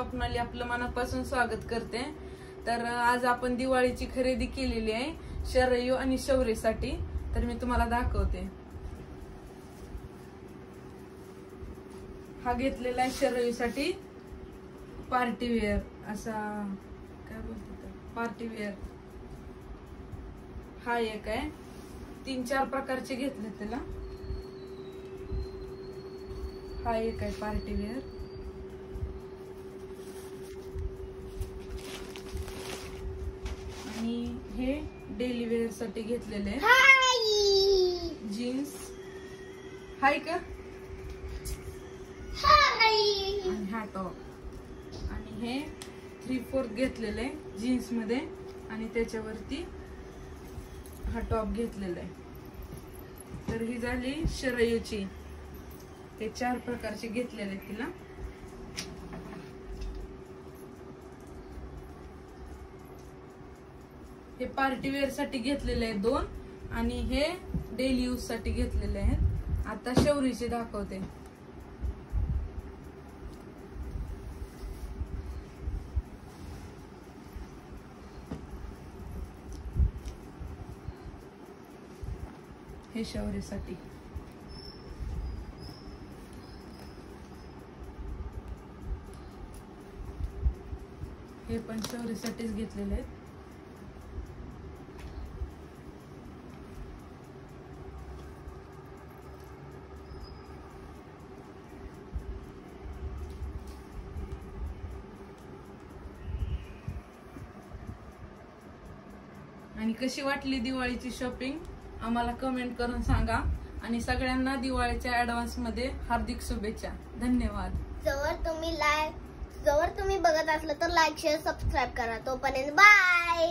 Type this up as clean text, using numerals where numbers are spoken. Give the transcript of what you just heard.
स्वप्नाली आपलं मनापासून स्वागत करते। तर आज आपण दिवाळीची खरेदी केलेली आहे शरयू आणि शौर्यसाठी, तर मी तुम्हाला दाखवते। हा घेतलेला आहे शरयूसाठी पार्टी वेअर, असा काय बोलतात पार्टी वेअर। हा एक आहे, 3-4 प्रकारचे घेतले त्याला। हा एक आहे पार्टी वेअर, आणि हे डेली वेअर साठी घेतलेले जीन्स। हाय का, आणि हा टॉप, आणि हे 3/4 घेतलेले जीन्स मध्ये, आणि त्याच्यावरती हा टॉप घेतलेला आहे। तर ही झाली शरयूची, हे 4 प्रकारचे घेतलेले तिला। हे पार्टी वेअर साठी घेतलेले आहेत 2, आणि हे डेली यूज साठी घेतलेले आहेत। आता शौर्यचे दाखवते। हे शौर्यसाठी, हे पण शौर्यसाठीच घेतलेले आहेत। आणि कशी वाटली दिवाळीची शॉपिंग आम्हाला कमेंट करून सांगा, आणि सगळ्यांना दिवाळीच्या ऍडव्हान्स मध्ये हार्दिक शुभेच्छा। धन्यवाद। जवळ तुम्ही बघत असलं तर लाईक शेअर सबस्क्राईब करा। तोपर्यंत बाय।